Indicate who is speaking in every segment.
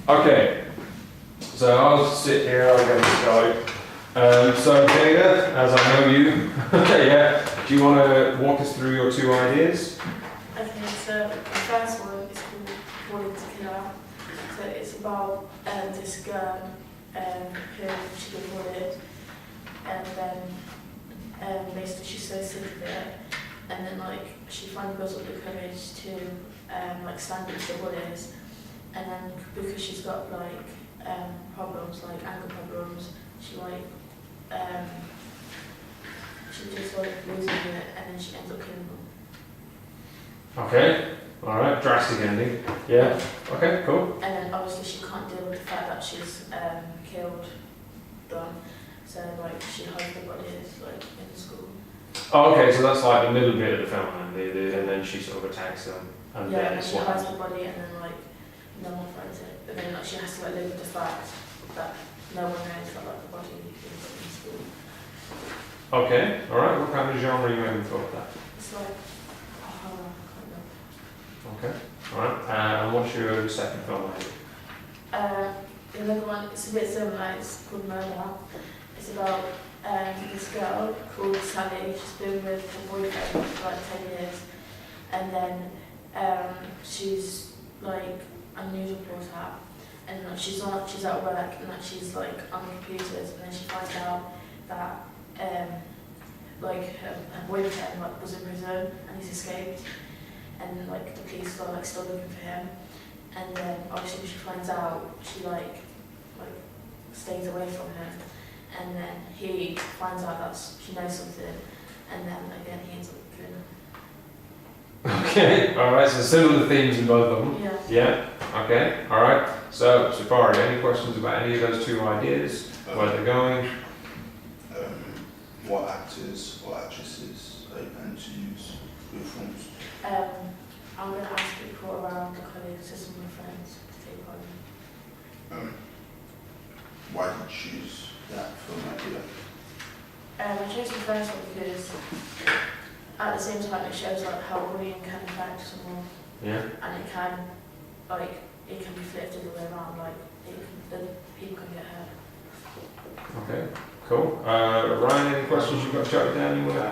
Speaker 1: Okay, so I'll sit here, I'll get this going. So Jada, as I know you, yeah, do you want to walk us through your two ideas?
Speaker 2: Okay, so the first one is called Wanting to Kill Her. So it's about this girl who she got bullied, and then basically she's so sick of it, and then like she finally builds up the courage to like stand up to the bullies, and then because she's got like problems like anger problems, she like she just like loses it, and then she ends up killing them.
Speaker 1: Okay, alright, drastic ending. Yeah, okay, cool.
Speaker 2: And then obviously she can't deal with the fact that she's killed them, so like she hides the bodies like in the school.
Speaker 1: Oh, okay, so that's like the middle bit of the film, and then she sort of attacks them, and
Speaker 2: Yeah,
Speaker 1: then
Speaker 2: and
Speaker 1: it's
Speaker 2: she
Speaker 1: what
Speaker 2: hides the body, and then like no one finds it, but then like she has to like live with the fact that no one knows that like the body is in the school.
Speaker 1: Okay, alright, what kind of genre are you aiming for with that?
Speaker 2: It's like a horror kind of.
Speaker 1: Okay, alright, and what's your second film idea?
Speaker 2: The other one, it's a bit similar, it's called Murder. It's about this girl called Sally. She's been with her boyfriend for like 10 years, and then she's like a news reporter, and like, she's at work, and like, she's like on computers, and then she finds out that like her boyfriend like, was in prison and he's escaped, and like the police are like still looking for him, and then obviously when she finds out, she like stays away from him, and then he finds out that she knows something, and then again he ends up killing her.
Speaker 1: Okay, alright, so similar themes in both of them.
Speaker 2: Yeah.
Speaker 1: Yeah, okay, alright. So, Safari, any questions about any of those two ideas? Where they're going?
Speaker 3: What actors or actresses are you planning to use for your films?
Speaker 2: I'm going to ask people around the college, to some of my friends, to take part.
Speaker 3: Why did you choose that film idea?
Speaker 2: I chose the first one because at the same time it shows like how bullying can affect someone,
Speaker 1: Yeah.
Speaker 2: and it can be flipped the other way around, like the people can get hurt.
Speaker 1: Okay, cool. Ryan, any questions you've got jotted down? You want to?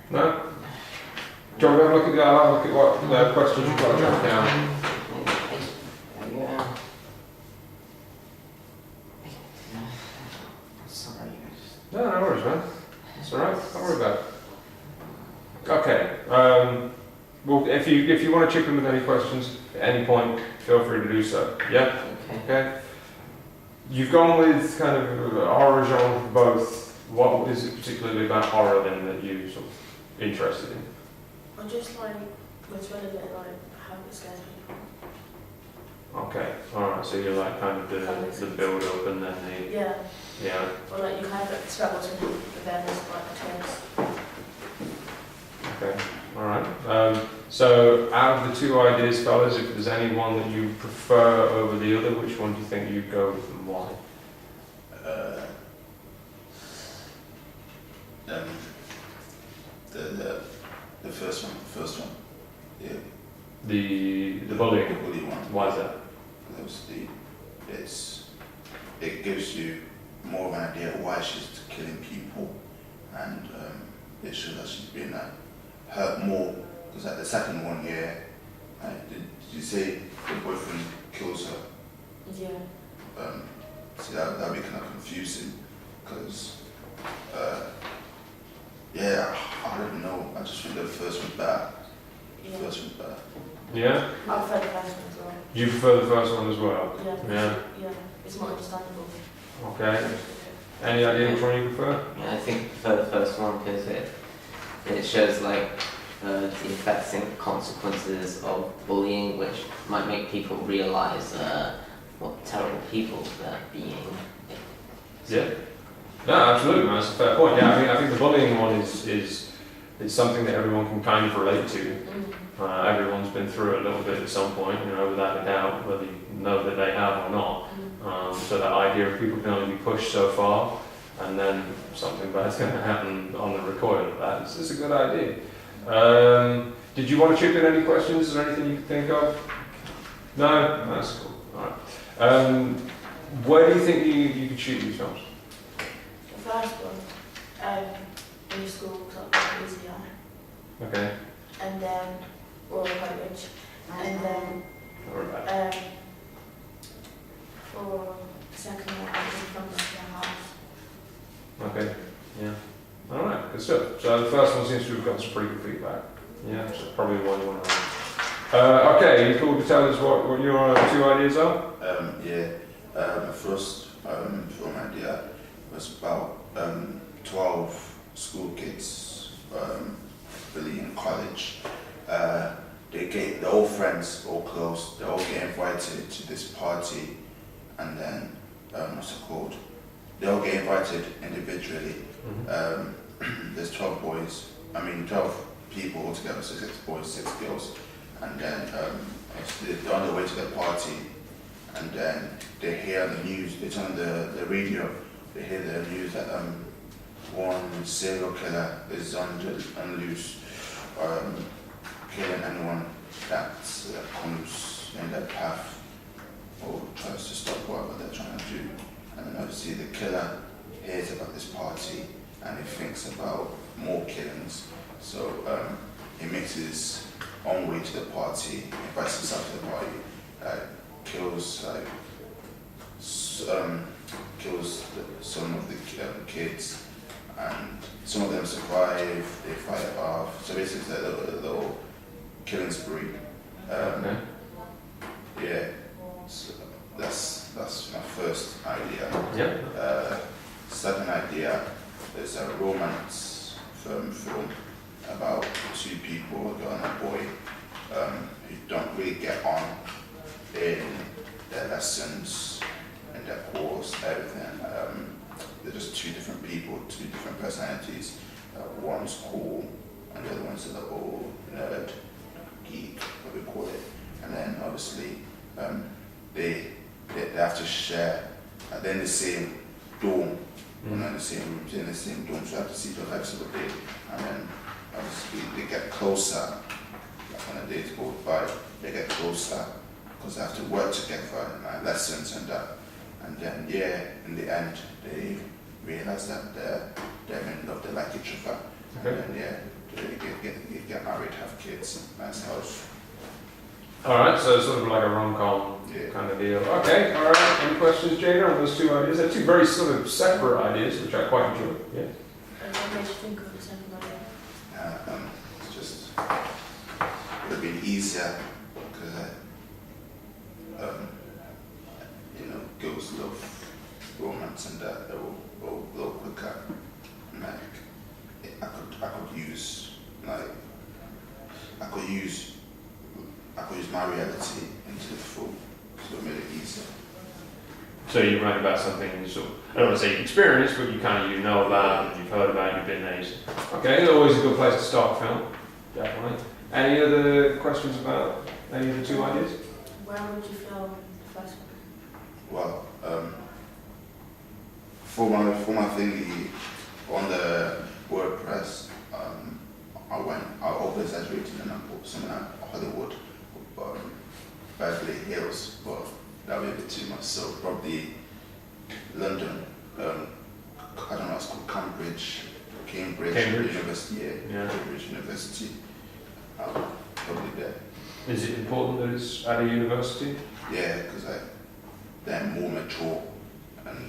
Speaker 1: No? Do you want to have a look at that? I'll look at what questions you've got jotted down.
Speaker 4: Sorry.
Speaker 1: No worries, man. It's alright, don't worry about it. Okay, well, if you want to chip in with any questions at any point, feel free to do so. Yeah? Okay. You've gone with kind of horror genre for both. What is it particularly about horror then that you're sort of interested in?
Speaker 2: I just like what's relevant, like how it scares people.
Speaker 1: Okay, alright, so you like kind of the build up and then the...
Speaker 2: Yeah.
Speaker 1: Yeah.
Speaker 2: Or like you kind of expect what's in the bed as like a twist.
Speaker 1: Okay, alright. So out of the two ideas, fellas, if there's any one that you prefer over the other, which one do you think you'd go with and why?
Speaker 3: The first one. Yeah.
Speaker 1: The bullying?
Speaker 3: The bully one.
Speaker 1: Why is that?
Speaker 3: Obviously, it gives you more of an idea of why she's killing people, and it shows that she's been hurt more. Because at the second one, did you say the boyfriend kills her?
Speaker 2: Yeah.
Speaker 3: See, that'd be kind of confusing, because I don't know. I just think the first one's better.
Speaker 2: Yeah.
Speaker 3: The first one's better.
Speaker 1: Yeah?
Speaker 2: I prefer the first one as well.
Speaker 1: You prefer the first one as well?
Speaker 2: Yeah. Yeah. It's more understandable.
Speaker 1: Okay. Any idea which one you prefer?
Speaker 4: Yeah, I think for the first one because it shows like the effects and consequences of bullying, which might make people realise what terrible people they're being.
Speaker 1: Yeah. No, absolutely, man. That's a fair point. Yeah, I think the bullying one is it's something that everyone can kind of relate to.
Speaker 2: Mm.
Speaker 1: Everyone's been through it a little bit at some point, without a doubt, whether you know that they have or not. So that idea of people can only be pushed so far, and then something bad's going to happen on the recoil of that, is a good idea. Did you want to chip in any questions? Is there anything you could think of? No? That's cool. All right. Where do you think you could shoot these films?
Speaker 2: The first one, in the school, because that was easier.
Speaker 1: Okay.
Speaker 2: And then Royal College. And then
Speaker 1: Or about
Speaker 2: for the second one, I was in front of the house.
Speaker 1: Okay, yeah. All right, good stuff. So the first one seems to have gotten some pretty good feedback. Yeah, so probably the one you want to run. Okay, you cool to tell us what your two ideas are?
Speaker 3: My first film idea was about 12 school kids, really in college. They're all friends, all close. They all get invited to this party, and then what's it called? They all get invited individually. There's 12 boys. 12 people altogether, so 6 boys, 6 girls, and then they're on their way to the party, and then they hear the news. They turn on the radio. They hear the news that one serial killer is on loose, killing anyone that comes in their path or tries to stop whatever they're trying to do. And then obviously the killer hears about this party and he thinks about more killings. So he makes his own way to the party, invites himself to the party, kills some of the kids, and some of them survive, they fight it off. So basically it's a little killing spree.
Speaker 1: Okay.
Speaker 3: Yeah, so that's my first idea.
Speaker 1: Yeah.
Speaker 3: Second idea is a romance film about 2 people, a girl and a boy, who don't really get on in their lessons, in their course, everything. They're just 2 different people, 2 different personalities. One's cool, and the other one's a little nerd, geek, what we call it. And then obviously they have to share. They're in the same dorm, not in the same room, they're in the same dorm, so they have to see each other every single day. And then obviously they get closer, like when the days go by, they get closer because they have to work together and lessons and that. And then in the end they realize that they're in love, they like each other.
Speaker 1: Okay.
Speaker 3: And then they get married, have kids, nice house.
Speaker 1: All right, so sort of like a rom-com kind of deal. Okay, all right. Any questions, Jada, on those 2 ideas? They're 2 very sort of separate ideas, which I quite enjoy. Yeah.
Speaker 2: And what made you think of the second idea?
Speaker 3: It's just would have been easier because girls love romance and that they will go a little quicker. And I could use my reality into the film, so it made it easier.
Speaker 1: So you write about something you sort of, I don't want to say you've experienced, but you know about, and you've heard about, you've been there. Okay, it's always a good place to start a film, definitely. Any other questions about any of the 2 ideas?
Speaker 2: Where would you film the first one?
Speaker 3: Well, for my thingy on the WordPress, I over-exaggerated and I put something like Hollywood, Beverly Hills, but that would be a bit too much, so probably London, I don't know, it's called Cambridge University, Cambridge University, probably there.
Speaker 1: Is it important that it's at a university?
Speaker 3: Yeah, because they're more mature and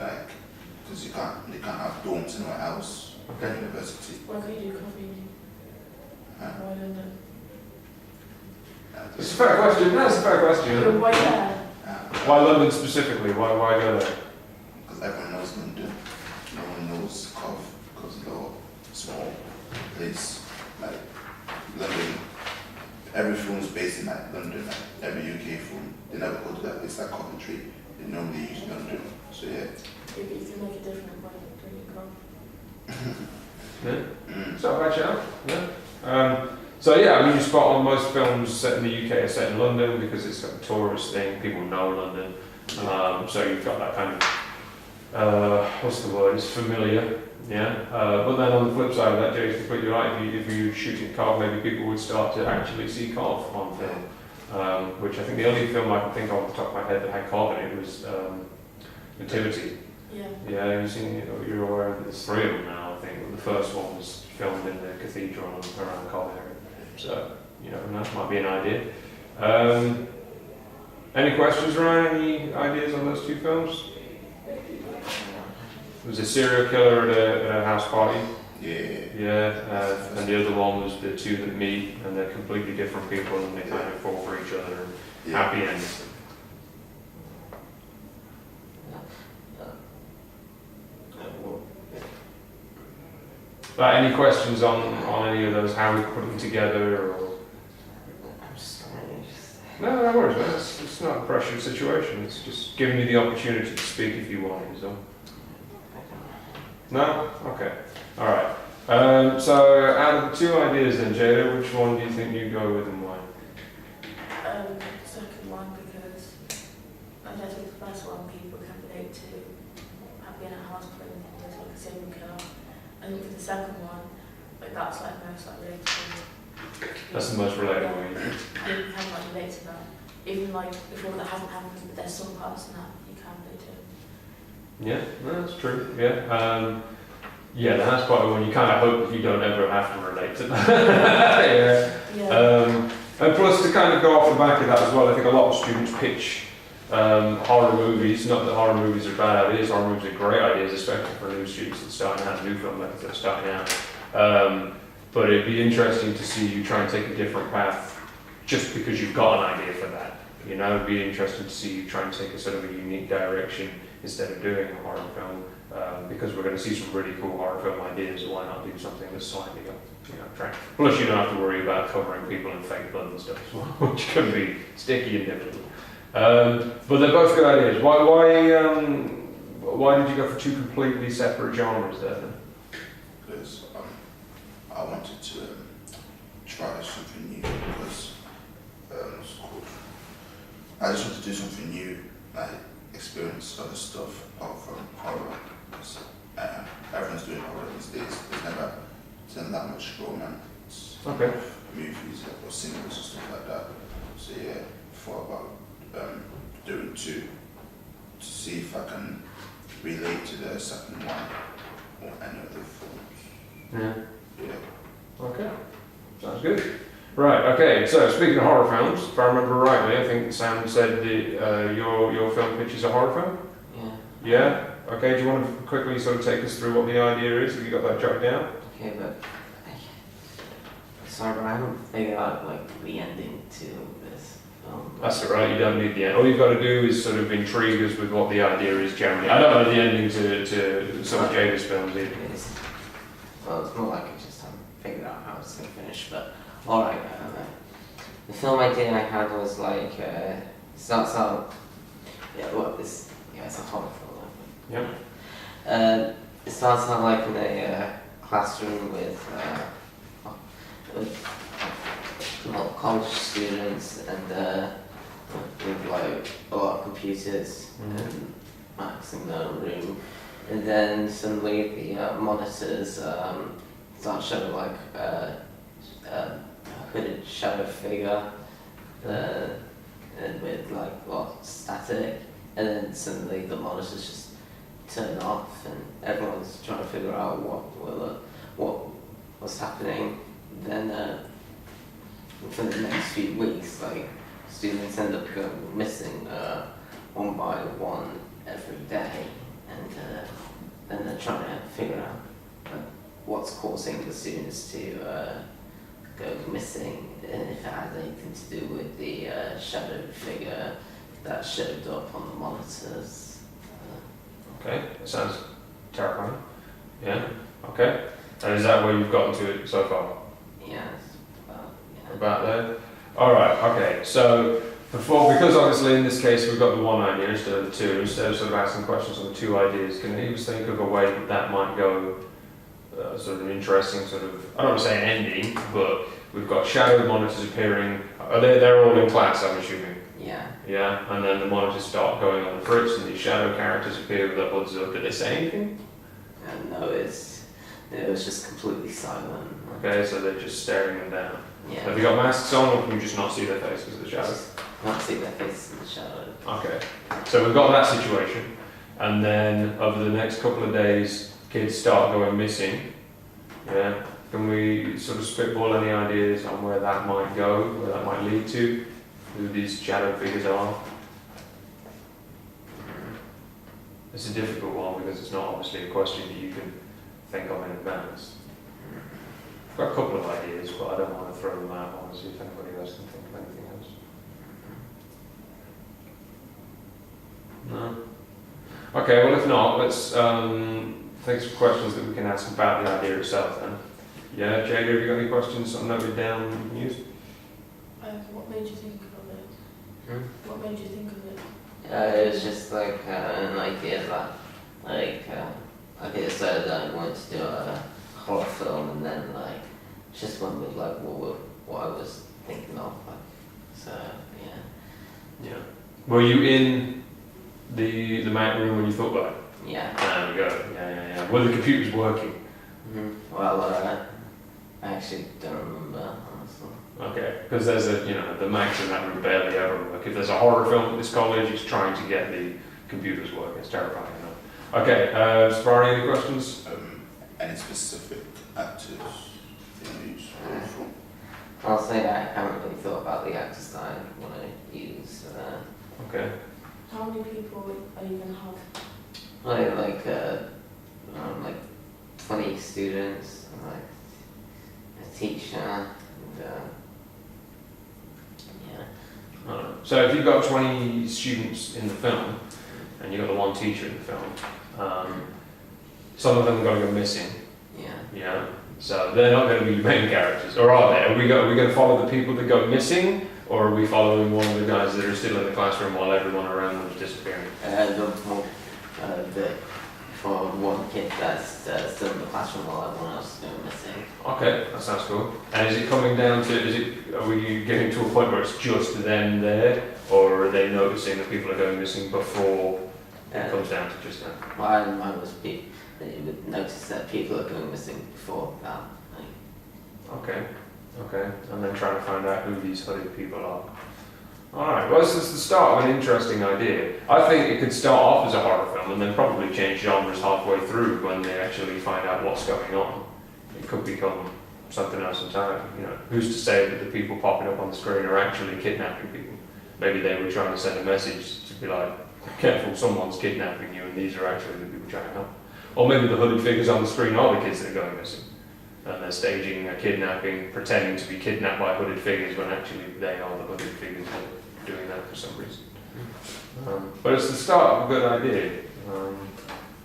Speaker 3: because you can't have dorms anywhere else.
Speaker 1: Okay.
Speaker 3: University.
Speaker 2: Why could you do coffee? Why London?
Speaker 1: It's a fair question. That's a fair question.
Speaker 2: Why there?
Speaker 1: Why London specifically? Why go there?
Speaker 3: Because everyone knows London. No one knows Cov because it's a small place. Like London, every film's based in London. Every UK film, they never go to that place like Coventry. They normally use London. So yeah.
Speaker 2: If you can make a difference, why don't you come?
Speaker 1: Yeah. It's not a bad shout. Yeah. So yeah, I mean, you spot on, most films set in the UK are set in London because it's a tourist thing, people know London. So you've got that kind of, what's the word, it's familiar, yeah. But then on the flip side of that, Jay's completely right, if you shooting Cov, maybe people would start to actually see Cov on film. Which I think the only film I can think of off the top of my head that had Cov in it was Nativity.
Speaker 2: Yeah.
Speaker 1: Yeah, you've seen, you're aware of there's 3 of them now, I think. The first one was filmed in the cathedral around Cov area. So, you know, that might be an idea. Any questions, Ryan? Any ideas on those 2 films? There was a serial killer at a house party.
Speaker 3: Yeah.
Speaker 1: Yeah, and the other one was the 2 that meet, and they're completely different people, and they kind of fall for each other. And happy ends. Any questions on any of those? How we put them together? Or... No, no worries, man. It's not a pressured situation. It's just giving you the opportunity to speak if you want it. So. No? Okay. All right. So out of the 2 ideas then, Jada, which one do you think you go with and why?
Speaker 2: Second one, because I don't think the first one people can relate to being a house party with like a serial killer. I think for the second one, like that's like most like relatable.
Speaker 1: That's the most relatable one.
Speaker 2: You can like relate to that. Even like before that hasn't happened, but there's some parts in that you can relate to.
Speaker 1: Yeah, no, that's true. Yeah. Yeah, the house party one, you kind of hope that you don't ever have to relate to that. Yeah. And plus, to kind of go off the back of that as well, I think a lot of students pitch horror movies. Not that horror movies are bad ideas, horror movies are great ideas, especially for new students that starting out, new filmmakers that are starting out. But it'd be interesting to see you try and take a different path just because you've got an idea for that. You know, it'd be interesting to see you try and take a sort of a unique direction instead of doing a horror film. Because we're going to see some really cool horror film ideas, so why not do something that's slightly track. Plus, you don't have to worry about covering people in fake blood and stuff as well, which can be sticky and difficult. But they're both good ideas. Why did you go for 2 completely separate genres there then?
Speaker 3: Because I wanted to try something new because what's it called? I just want to do something new, like experience other stuff apart from horror. Everyone's doing horror these days. There's not that much romance.
Speaker 1: Okay.
Speaker 3: Movies or singles and stuff like that. So yeah, thought about doing 2 to see if I can relate to the second one or any other films. Yeah.
Speaker 1: Okay. Sounds good. Right. Okay. So speaking of horror films, if I remember rightly, I think Sam said that your film pitch is a horror film.
Speaker 4: Yeah.
Speaker 1: Yeah. Okay. Do you want to quickly sort of take us through what the idea is? Have you got that jotted down?
Speaker 4: Okay, but sorry, but I haven't figured out like the ending to this film.
Speaker 1: That's all right. You don't need the end. All you've got to do is sort of intrigue us with what the idea is generally. I don't know the ending to some of Jada's films either.
Speaker 4: Well, it's more like I just haven't figured out how it's going to finish, but alright. The film idea I had was like, it starts out, it's a horror film.
Speaker 1: Yeah.
Speaker 4: It starts out like in a classroom with college students and with like a lot of computers and Macs in the room. And then suddenly the monitors start showing like a hooded shadow figure and with like a lot of static. And then suddenly the monitors just turn off and everyone's trying to figure out what's happening. Then for the next few weeks, like students end up going missing one by one every day. And then they're trying to figure out what's causing the students to go missing, and if it has anything to do with the shadow figure that showed up on the monitors.
Speaker 1: Okay, that sounds terrifying. Yeah. Okay. And is that where you've gotten to it so far?
Speaker 4: Yeah.
Speaker 1: About there. All right. Okay. So. Because obviously in this case we've got the one idea instead of the 2, instead of sort of asking questions on the 2 ideas, can you just think of a way that might go sort of an interesting sort of, I don't want to say an ending, but We've got shadow monitors appearing. They're all in class, I'm assuming.
Speaker 4: Yeah.
Speaker 1: Yeah, and then the monitors start going on the fritz, and these shadow characters appear with their hoods up. Did they say anything?
Speaker 4: No, it was just completely silent.
Speaker 1: Okay, so they're just staring them down.
Speaker 4: Yeah.
Speaker 1: Have they got masks on, or can you just not see their faces of the shadow?
Speaker 4: Can't see their faces in the shadow.
Speaker 1: Okay, so we've got that situation, and then over the next couple of days, kids start going missing. Yeah, can we sort of spitball any ideas on where that might go, where that might lead to, who these shadow figures are? It's a difficult one because it's not obviously a question that you can think of in advance. I've got a couple of ideas, but I don't want to throw them out. I want to see if anybody else can think of anything else. No? Okay, well if not, let's think of questions that we can ask about the idea itself then. Yeah, Jada, have you got any questions noted down you can use?
Speaker 2: What made you think of it? What made you think of it?
Speaker 4: It was just like an idea that, like I decided that I wanted to do a horror film, and then like just went with like what I was thinking of. Like, so yeah.
Speaker 1: Yeah. Were you in the Mac room when you thought about it?
Speaker 4: Yeah.
Speaker 1: There we go. Yeah. Were the computers working?
Speaker 4: Well, I actually don't remember, honestly.
Speaker 1: Okay, because there's the Macs in that room barely ever work. If there's a horror film at this college, it's trying to get the computers working. It's terrifying enough. Okay, Safari, any questions?
Speaker 3: Any specific actors you use for the film?
Speaker 4: I'll say I haven't really thought about the actors that I want to use.
Speaker 1: Okay.
Speaker 2: How many people are you going to have?
Speaker 4: Like 20 students, and like a teacher, and yeah.
Speaker 1: Alright. So if you've got 20 students in the film, and you've got the one teacher in the film, some of them are going to go missing.
Speaker 4: Yeah.
Speaker 1: Yeah. So they're not going to be your main characters, or are they? Are we going to follow the people that go missing, or are we following one of the guys that are still in the classroom while everyone around them is disappearing?
Speaker 4: For one kid that's still in the classroom while everyone else is going missing.
Speaker 1: Okay, that sounds cool. And is it coming down to, are we getting to a point where it's just them there, or are they noticing that people are going missing before it comes down to just them?
Speaker 4: Well, mine was they would notice that people are going missing before that.
Speaker 1: Okay, and then trying to find out who these hooded people are. Alright, well this is the start of an interesting idea. I think it could start off as a horror film and then probably change genres halfway through when they actually find out what's going on. It could become something else entirely. Who's to say that the people popping up on the screen are actually kidnapping people? Maybe they were trying to send a message to be like, careful, someone's kidnapping you, and these are actually the people trying to help. Or maybe the hooded figures on the screen are the kids that are going missing. And they're staging a kidnapping, pretending to be kidnapped by hooded figures when actually they are the hooded figures that are doing that for some reason. But it's the start of a good idea.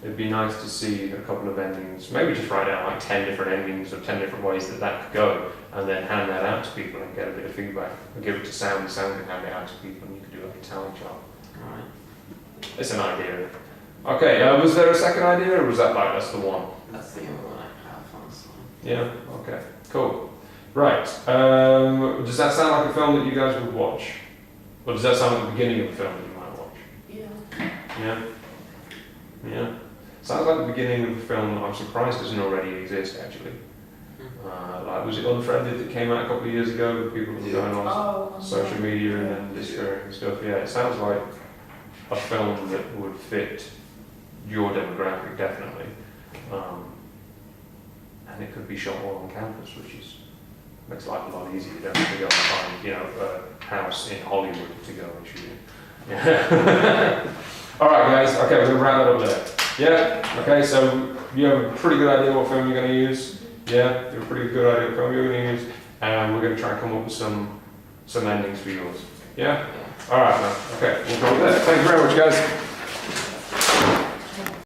Speaker 1: It'd be nice to see a couple of endings, maybe just write down like 10 different endings or 10 different ways that could go, and then hand that out to people and get a bit of feedback. Or give it to Sam, Sam can hand it out to people, and you can do like a talent chart.
Speaker 4: Alright.
Speaker 1: It's an idea. Okay, was there a second idea, or was that's the one?
Speaker 4: That's the only one I have, honestly.
Speaker 1: Yeah, okay, cool. Right, does that sound like a film that you guys would watch? Or does that sound like the beginning of a film that you might watch?
Speaker 2: Yeah.
Speaker 1: Yeah? Sounds like the beginning of a film that I'm surprised doesn't already exist, actually. Was it Unfriended that came out a couple of years ago with people going on social media and then disappearing and stuff? Yeah, it sounds like a film that would fit your demographic, definitely. And it could be shot all on campus, which makes life a lot easier. You don't have to go and find, a house in Hollywood to go and shoot it. Yeah. All right, guys. Okay, we're gonna wrap that up there. Yeah. Okay. So you have a pretty good idea what film you're gonna use. Yeah. You have a pretty good idea what film you're gonna use, and we're gonna try and come up with some endings for yours. Yeah. All right, man. Okay. We'll go with that. Thank you very much, guys.